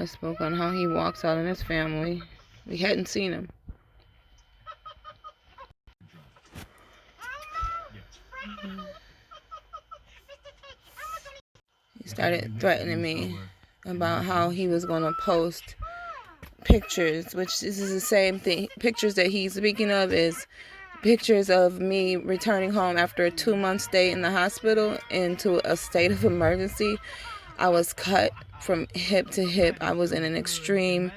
spoke on how he walks out on his family. We hadn't seen him. He started threatening me about how he was going to post pictures, which this is the same thing. Pictures that he's speaking of is pictures of me returning home after a 2-month stay in the hospital into a state of emergency. I was cut from hip to hip. I was in an extreme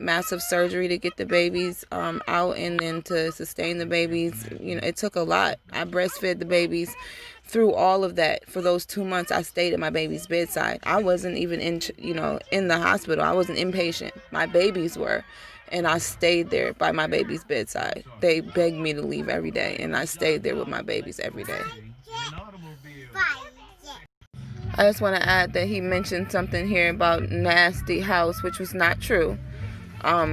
massive surgery to get the babies out and then to sustain the babies. You know, it took a lot. I breastfed the babies through all of that. For those 2 months, I stayed at my baby's bedside. I wasn't even in the hospital. I wasn't inpatient. My babies were. And I stayed there by my baby's bedside. They begged me to leave every day, and I stayed there with my babies every day. I just want to add that he mentioned something here about nasty house, which was not true.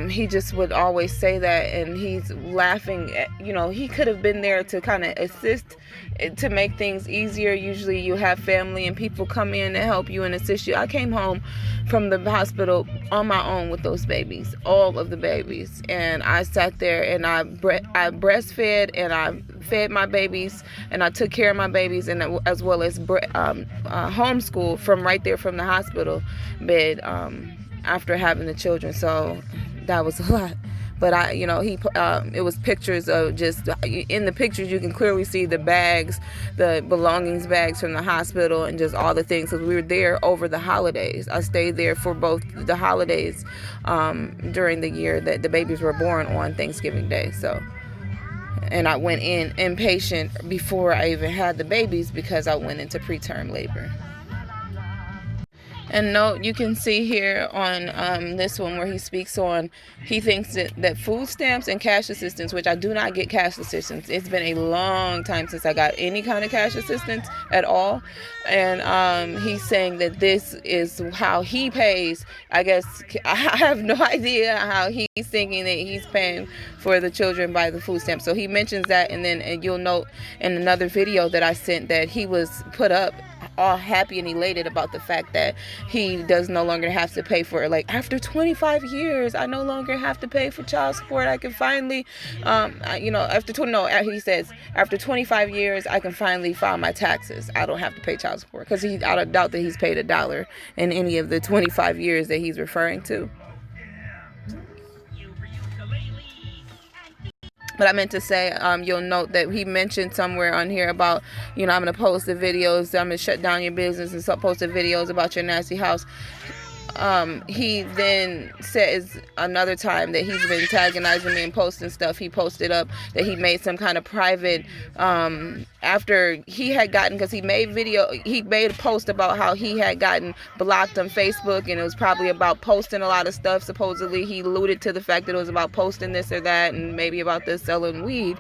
He just would always say that, and he's laughing at, he could have been there to kind of assist to make things easier. Usually you have family and people come in to help you and assist you. I came home from the hospital on my own with those babies, all of the babies, and I sat there and I breastfed and I fed my babies and I took care of my babies, and as well as homeschool from right there from the hospital bed after having the children. So that was a lot. But it was pictures of just, in the pictures you can clearly see the bags, the belongings bags from the hospital, and just all the things, because we were there over the holidays. I stayed there for both the holidays during the year that the babies were born on Thanksgiving Day. So, and I went in inpatient before I even had the babies because I went into preterm labor. And note, you can see here on this one where he speaks on, he thinks that food stamps and cash assistance, which I do not get cash assistance. It's been a long time since I got any kind of cash assistance at all. And he's saying that this is how he pays. I guess I have no idea how he's thinking that he's paying for the children by the food stamp. So he mentions that, and you'll note in another video that I sent that he was put up all happy and elated about the fact that he does no longer have to pay for it. Like, after 25 years, I no longer have to pay for child support. I can finally, he says, after 25 years, I can finally file my taxes. I don't have to pay child support, because I don't doubt that he's paid $1 in any of the 25 years that he's referring to. But I meant to say, you'll note that he mentioned somewhere on here about, I'm going to post the videos, I'm going to shut down your business and post the videos about your nasty house. He then says another time that he's been antagonizing me and posting stuff. He posted up that he made some kind of private, after he had gotten, because he made a post about how he had gotten blocked on Facebook, and it was probably about posting a lot of stuff. Supposedly he alluded to the fact that it was about posting this or that, and maybe about this selling weed.